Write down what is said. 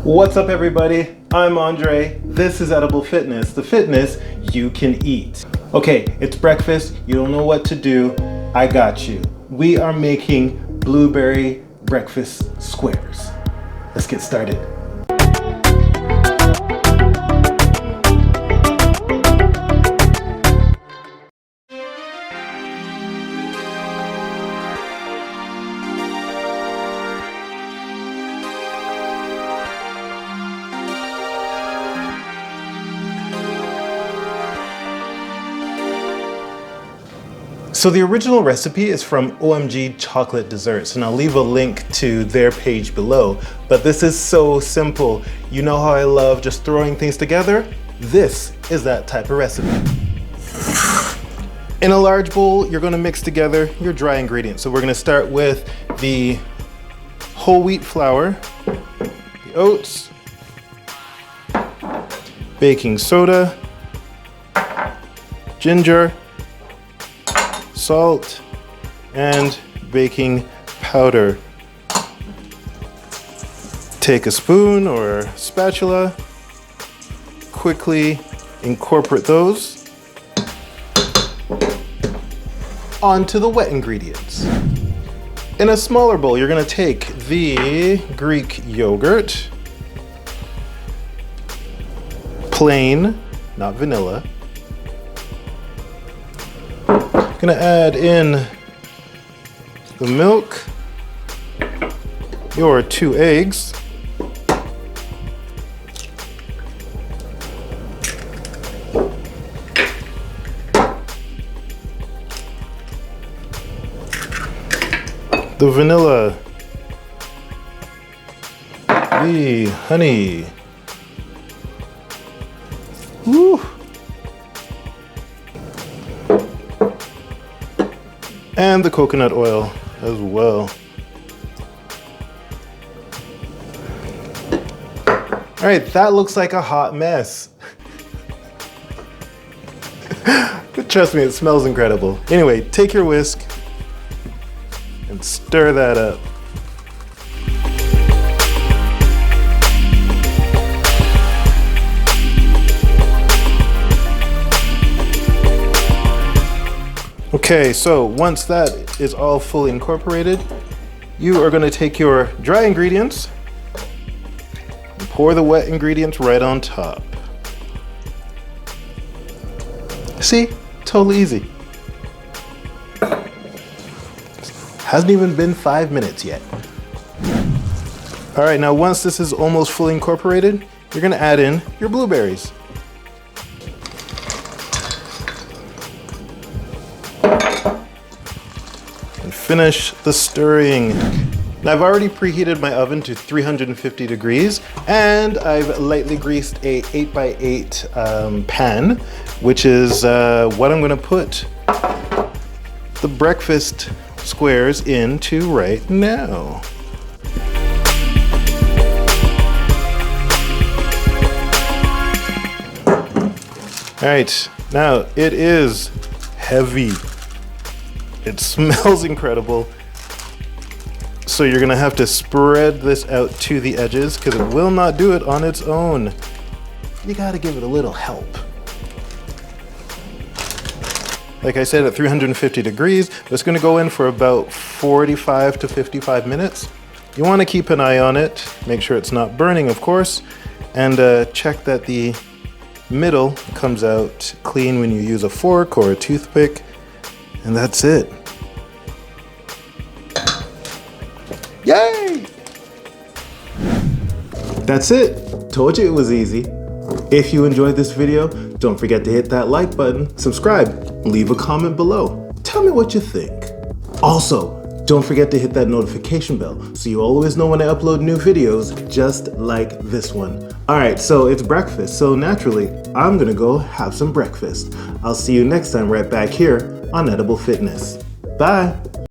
What's up everybody? I'm Andre. This is Edible Fitness, the fitness you can eat. Okay, it's breakfast, you don't know what to do, I got you. We are making blueberry breakfast squares. Let's get started. So the original recipe is from OMG Chocolate Desserts, and I'll leave a link to their page below. But this is so simple. You know how I love just throwing things together? This is that type of recipe. In a large bowl, you're gonna mix together your dry ingredients. So we're gonna start with the whole wheat flour, the oats, baking soda, ginger, salt, and baking powder. Take a spoon or spatula, quickly incorporate those onto the wet ingredients. In a smaller bowl, you're gonna take the Greek yogurt, plain, not vanilla. Gonna add in the milk, your 2 eggs, the vanilla, the honey. Woo. And the coconut oil as well. All right, that looks like a hot mess. Trust me, it smells incredible. Anyway, take your whisk and stir that up. Okay, so once that is all fully incorporated, you are going to take your dry ingredients and pour the wet ingredients right on top. See? Totally easy. Hasn't even been 5 minutes yet. All right, now once this is almost fully incorporated, you're going to add in your blueberries. Finish the stirring. Now I've already preheated my oven to 350 degrees and I've lightly greased a 8x8 pan, which is what I'm gonna put the breakfast squares into right now. All right, now it is heavy. It smells incredible. So you're gonna have to spread this out to the edges because it will not do it on its own. You gotta give it a little help. Like I said, at 350 degrees, it's gonna go in for about 45 to 55 minutes. You wanna keep an eye on it, make sure it's not burning, of course, and check that the middle comes out clean when you use a fork or a toothpick. And that's it. Yay! That's it. Told you it was easy. If you enjoyed this video, don't forget to hit that like button, subscribe, leave a comment below. Tell me what you think. Also, don't forget to hit that notification bell so you always know when I upload new videos just like this one. All right, so it's breakfast, so naturally, I'm gonna go have some breakfast. I'll see you next time right back here on Edible Fitness. Bye.